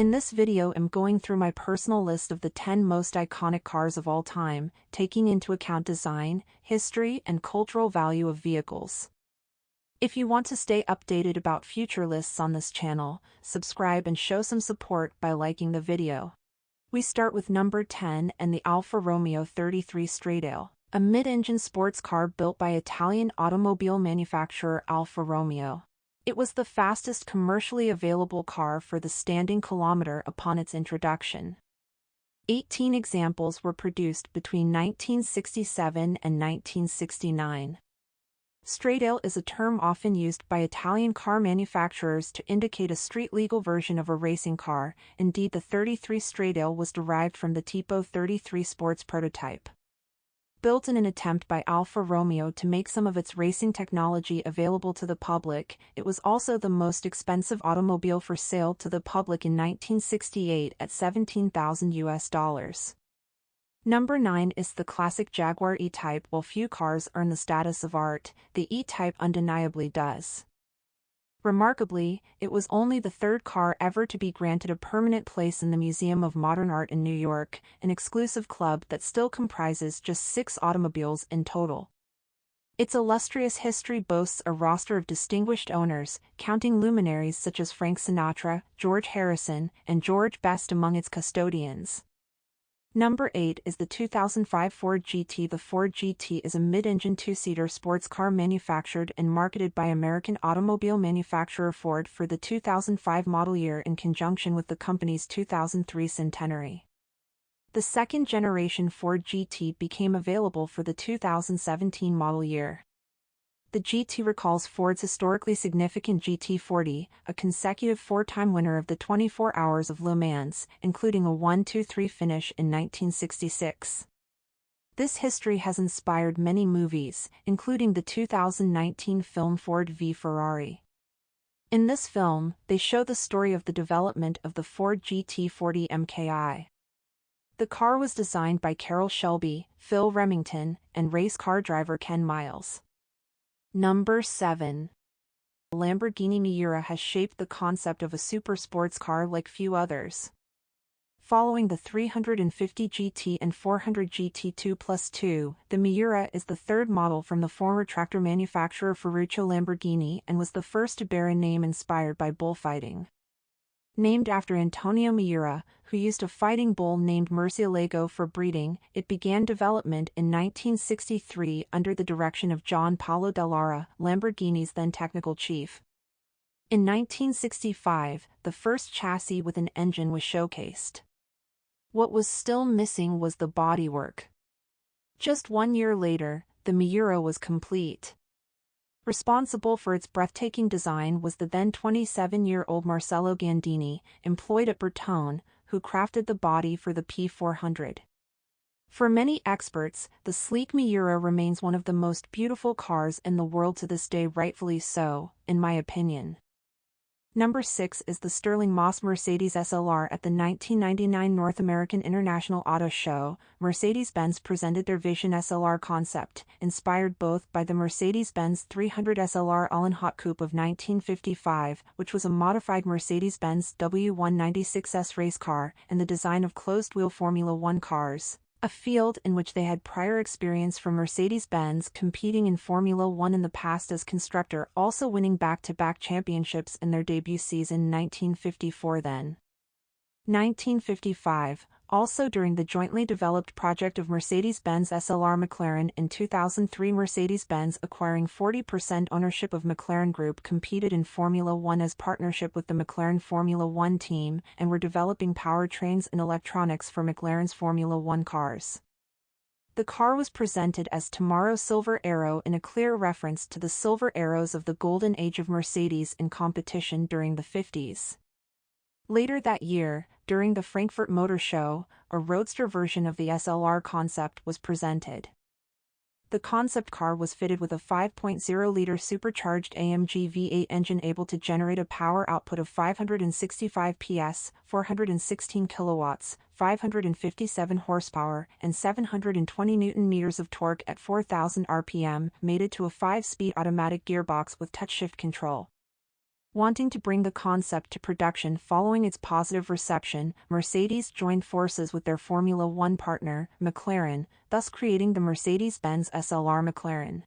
In this video I'm going through my personal list of the 10 most iconic cars of all time, taking into account design, history, and cultural value of vehicles. If you want to stay updated about future lists on this channel, subscribe and show some support by liking the video. We start with number 10 and the Alfa Romeo 33 Stradale, a mid-engine sports car built by Italian automobile manufacturer Alfa Romeo. It was the fastest commercially available car for the standing kilometer upon its introduction. 18 examples were produced between 1967 and 1969. Stradale is a term often used by Italian car manufacturers to indicate a street-legal version of a racing car. Indeed, the 33 Stradale was derived from the Tipo 33 sports prototype. Built in an attempt by Alfa Romeo to make some of its racing technology available to the public, it was also the most expensive automobile for sale to the public in 1968 at $17,000. Number 9 is the classic Jaguar E-Type. While few cars earn the status of art, the E-Type undeniably does. Remarkably, it was only the third car ever to be granted a permanent place in the Museum of Modern Art in New York, an exclusive club that still comprises just 6 automobiles in total. Its illustrious history boasts a roster of distinguished owners, counting luminaries such as Frank Sinatra, George Harrison, and George Best among its custodians. Number 8 is the 2005 Ford GT. The Ford GT is a mid-engine two-seater sports car manufactured and marketed by American automobile manufacturer Ford for the 2005 model year in conjunction with the company's 2003 centenary. The second-generation Ford GT became available for the 2017 model year. The GT recalls Ford's historically significant GT40, a consecutive 4-time winner of the 24 Hours of Le Mans, including a 1-2-3 finish in 1966. This history has inspired many movies, including the 2019 film Ford v Ferrari. In this film, they show the story of the development of the Ford GT40 MKI. The car was designed by Carroll Shelby, Phil Remington, and race car driver Ken Miles. Number 7. Lamborghini Miura has shaped the concept of a super sports car like few others. Following the 350 GT and 400 GT 2+2, the Miura is the third model from the former tractor manufacturer Ferruccio Lamborghini and was the first to bear a name inspired by bullfighting. Named after Antonio Miura, who used a fighting bull named Murcielago for breeding, it began development in 1963 under the direction of John Paolo Dallara, Lamborghini's then technical chief. In 1965, the first chassis with an engine was showcased. What was still missing was the bodywork. Just 1 year later, the Miura was complete. Responsible for its breathtaking design was the then 27-year-old Marcello Gandini, employed at Bertone, who crafted the body for the P400. For many experts, the sleek Miura remains one of the most beautiful cars in the world to this day, rightfully so, in my opinion. Number 6 is the Sterling Moss Mercedes SLR. At the 1999 North American International Auto Show, Mercedes-Benz presented their Vision SLR concept, inspired both by the Mercedes-Benz 300 SLR All-in Hot Coupe of 1955, which was a modified Mercedes-Benz W196S race car, and the design of closed-wheel Formula One cars, a field in which they had prior experience from Mercedes-Benz competing in Formula One in the past as constructor, also winning back-to-back championships in their debut season 1954 then. 1955, also during the jointly developed project of Mercedes-Benz SLR McLaren. In 2003, Mercedes-Benz, acquiring 40% ownership of McLaren Group, competed in Formula One as partnership with the McLaren Formula One team, and were developing powertrains and electronics for McLaren's Formula One cars. The car was presented as Tomorrow's Silver Arrow, in a clear reference to the silver arrows of the golden age of Mercedes in competition during the 50s. Later that year, during the Frankfurt Motor Show, a roadster version of the SLR concept was presented. The concept car was fitted with a 5.0-liter supercharged AMG V8 engine able to generate a power output of 565 PS, 416 kilowatts, 557 horsepower, and 720 Newton-meters of torque at 4,000 RPM, mated to a 5-speed automatic gearbox with touch-shift control. Wanting to bring the concept to production following its positive reception, Mercedes joined forces with their Formula One partner, McLaren, thus creating the Mercedes-Benz SLR McLaren.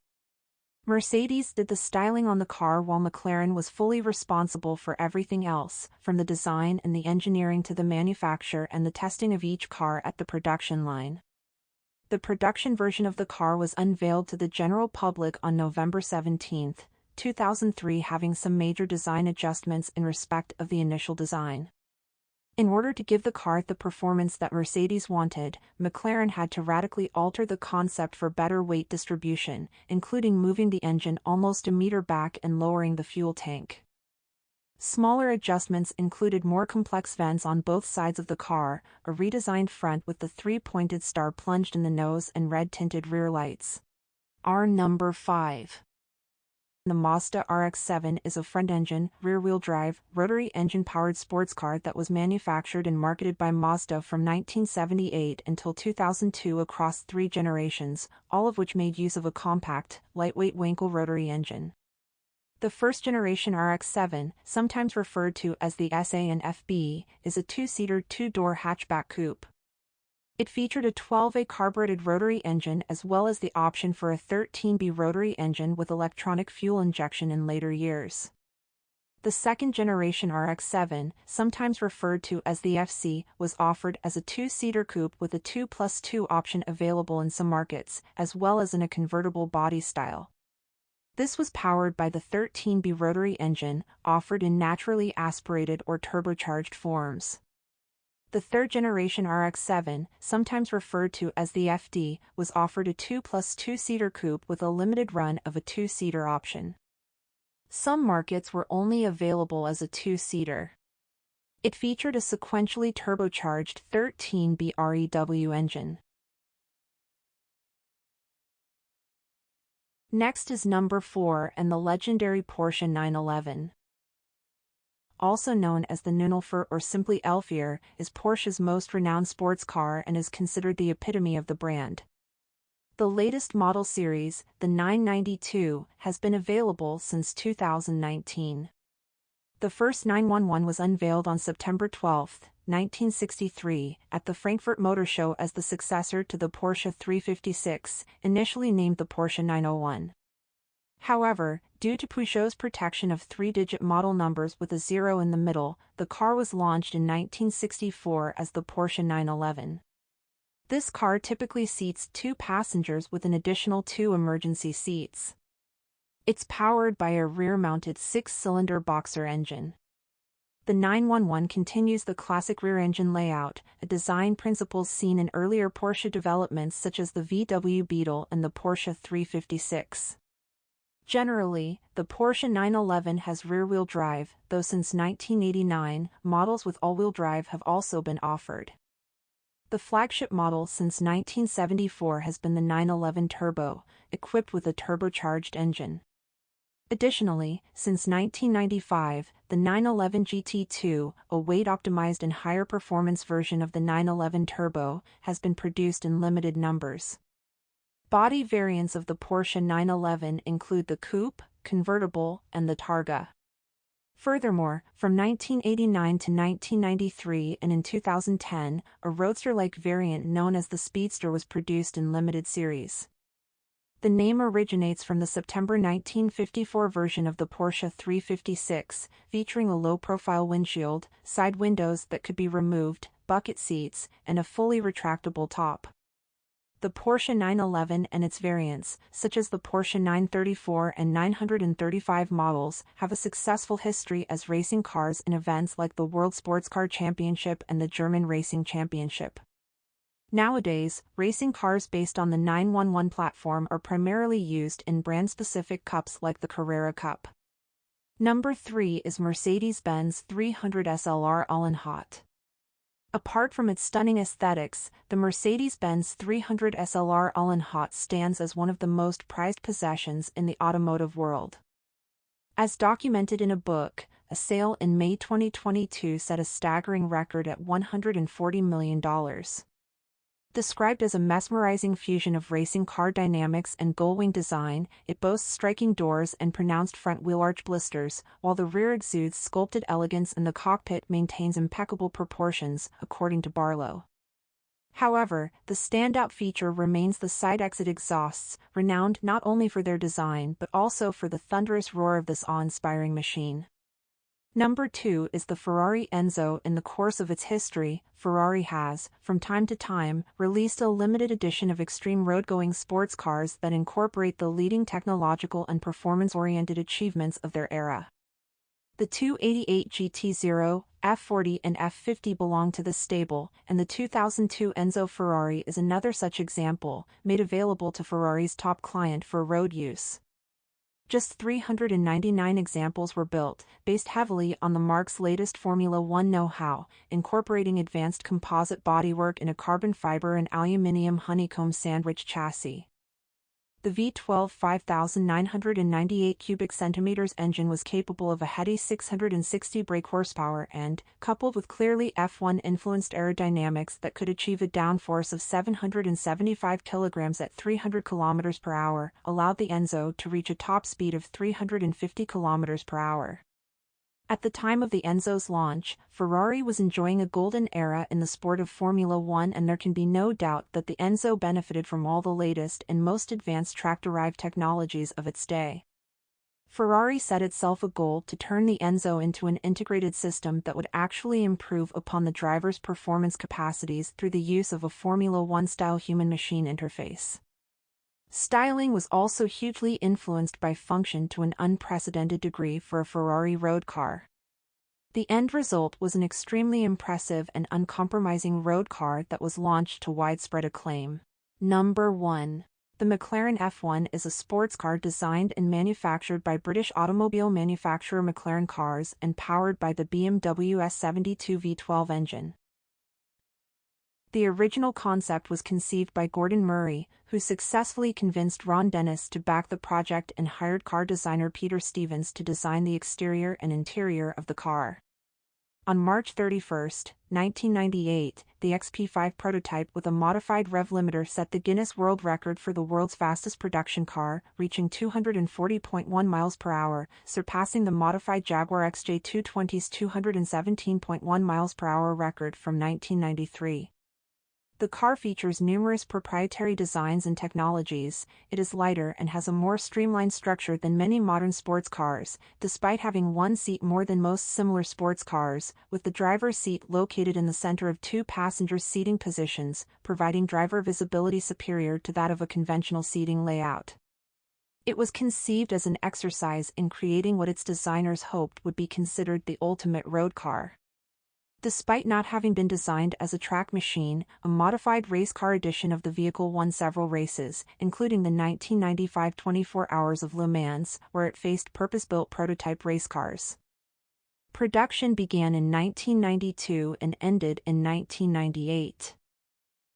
Mercedes did the styling on the car while McLaren was fully responsible for everything else, from the design and the engineering to the manufacture and the testing of each car at the production line. The production version of the car was unveiled to the general public on November 17, 2003, having some major design adjustments in respect of the initial design. In order to give the car the performance that Mercedes wanted, McLaren had to radically alter the concept for better weight distribution, including moving the engine almost a meter back and lowering the fuel tank. Smaller adjustments included more complex vents on both sides of the car, a redesigned front with the three-pointed star plunged in the nose and red-tinted rear lights. Our number 5. The Mazda RX-7 is a front-engine, rear-wheel drive, rotary engine-powered sports car that was manufactured and marketed by Mazda from 1978 until 2002 across 3 generations, all of which made use of a compact, lightweight Wankel rotary engine. The first-generation RX-7, sometimes referred to as the SA and FB, is a 2-seater, 2-door hatchback coupe. It featured a 12A carbureted rotary engine as well as the option for a 13B rotary engine with electronic fuel injection in later years. The second-generation RX-7, sometimes referred to as the FC, was offered as a 2-seater coupe with a 2+2 option available in some markets, as well as in a convertible body style. This was powered by the 13B rotary engine, offered in naturally aspirated or turbocharged forms. The third-generation RX-7, sometimes referred to as the FD, was offered a 2+2-seater coupe with a limited run of a 2-seater option. Some markets were only available as a 2-seater. It featured a sequentially turbocharged 13B REW engine. Next is number 4 and the legendary Porsche 911. Also known as the 911 or simply Elfire, is Porsche's most renowned sports car and is considered the epitome of the brand. The latest model series, the 992, has been available since 2019. The first 911 was unveiled on September 12, 1963, at the Frankfurt Motor Show as the successor to the Porsche 356, initially named the Porsche 901. However, due to Peugeot's protection of 3-digit model numbers with a 0 in the middle, the car was launched in 1964 as the Porsche 911. This car typically seats 2 passengers with an additional 2 emergency seats. It's powered by a rear-mounted 6-cylinder boxer engine. The 911 continues the classic rear engine layout, a design principles seen in earlier Porsche developments such as the VW Beetle and the Porsche 356. Generally, the Porsche 911 has rear-wheel drive, though since 1989, models with all-wheel drive have also been offered. The flagship model since 1974 has been the 911 Turbo, equipped with a turbocharged engine. Additionally, since 1995, the 911 GT2, a weight-optimized and higher-performance version of the 911 Turbo, has been produced in limited numbers. Body variants of the Porsche 911 include the Coupe, Convertible, and the Targa. Furthermore, from 1989 to 1993 and in 2010, a roadster-like variant known as the Speedster was produced in limited series. The name originates from the September 1954 version of the Porsche 356, featuring a low-profile windshield, side windows that could be removed, bucket seats, and a fully retractable top. The Porsche 911 and its variants, such as the Porsche 934 and 935 models, have a successful history as racing cars in events like the World Sports Car Championship and the German Racing Championship. Nowadays, racing cars based on the 911 platform are primarily used in brand-specific cups like the Carrera Cup. Number 3 is Mercedes-Benz 300 SLR All-in Hot. Apart from its stunning aesthetics, the Mercedes-Benz 300 SLR All-in Hot stands as one of the most prized possessions in the automotive world. As documented in a book, a sale in May 2022 set a staggering record at $140 million. Described as a mesmerizing fusion of racing car dynamics and gullwing design, it boasts striking doors and pronounced front wheel arch blisters, while the rear exudes sculpted elegance and the cockpit maintains impeccable proportions, according to Barlow. However, the standout feature remains the side exit exhausts, renowned not only for their design but also for the thunderous roar of this awe-inspiring machine. Number 2 is the Ferrari Enzo. In the course of its history, Ferrari has, from time to time, released a limited edition of extreme road-going sports cars that incorporate the leading technological and performance-oriented achievements of their era. The 288 GT0, F40 and F50 belong to this stable, and the 2002 Enzo Ferrari is another such example, made available to Ferrari's top client for road use. Just 399 examples were built, based heavily on the marque's latest Formula One know-how, incorporating advanced composite bodywork in a carbon fiber and aluminium honeycomb sandwich chassis. The V12 5,998 cubic centimeters engine was capable of a heady 660 brake horsepower and, coupled with clearly F1-influenced aerodynamics that could achieve a downforce of 775 kilograms at 300 kilometers per hour, allowed the Enzo to reach a top speed of 350 kilometers per hour. At the time of the Enzo's launch, Ferrari was enjoying a golden era in the sport of Formula One, and there can be no doubt that the Enzo benefited from all the latest and most advanced track-derived technologies of its day. Ferrari set itself a goal to turn the Enzo into an integrated system that would actually improve upon the driver's performance capacities through the use of a Formula One-style human-machine interface. Styling was also hugely influenced by function to an unprecedented degree for a Ferrari road car. The end result was an extremely impressive and uncompromising road car that was launched to widespread acclaim. Number 1. The McLaren F1 is a sports car designed and manufactured by British automobile manufacturer McLaren Cars and powered by the BMW S72 V12 engine. The original concept was conceived by Gordon Murray, who successfully convinced Ron Dennis to back the project and hired car designer Peter Stevens to design the exterior and interior of the car. On March 31, 1998, the XP5 prototype with a modified rev limiter set the Guinness World Record for the world's fastest production car, reaching 240.1 miles per hour, surpassing the modified Jaguar XJ220's 217.1 miles per hour record from 1993. The car features numerous proprietary designs and technologies. It is lighter and has a more streamlined structure than many modern sports cars, despite having one seat more than most similar sports cars, with the driver's seat located in the center of two passenger seating positions, providing driver visibility superior to that of a conventional seating layout. It was conceived as an exercise in creating what its designers hoped would be considered the ultimate road car. Despite not having been designed as a track machine, a modified race car edition of the vehicle won several races, including the 1995 24 Hours of Le Mans, where it faced purpose-built prototype race cars. Production began in 1992 and ended in 1998.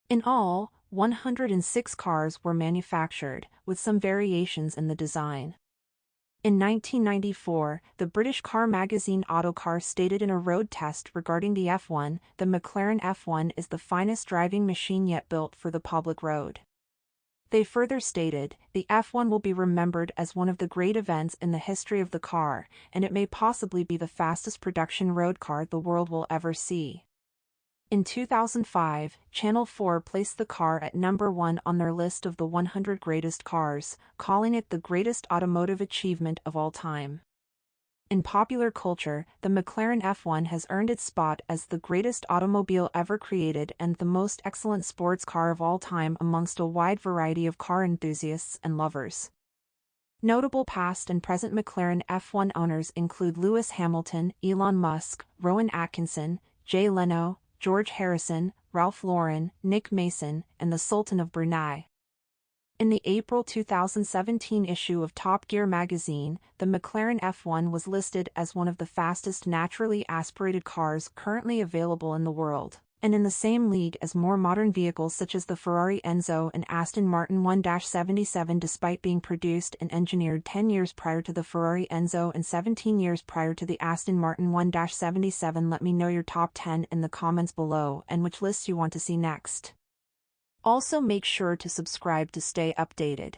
In all, 106 cars were manufactured, with some variations in the design. In 1994, the British car magazine Autocar stated in a road test regarding the F1, the McLaren F1 is the finest driving machine yet built for the public road. They further stated, the F1 will be remembered as one of the great events in the history of the car, and it may possibly be the fastest production road car the world will ever see. In 2005, Channel 4 placed the car at number 1 on their list of the 100 greatest cars, calling it the greatest automotive achievement of all time. In popular culture, the McLaren F1 has earned its spot as the greatest automobile ever created and the most excellent sports car of all time amongst a wide variety of car enthusiasts and lovers. Notable past and present McLaren F1 owners include Lewis Hamilton, Elon Musk, Rowan Atkinson, Jay Leno, George Harrison, Ralph Lauren, Nick Mason, and the Sultan of Brunei. In the April 2017 issue of Top Gear magazine, the McLaren F1 was listed as one of the fastest naturally aspirated cars currently available in the world, and in the same league as more modern vehicles such as the Ferrari Enzo and Aston Martin 1-77, despite being produced and engineered 10 years prior to the Ferrari Enzo and 17 years prior to the Aston Martin 1-77. Let me know your top 10 in the comments below and which lists you want to see next. Also make sure to subscribe to stay updated.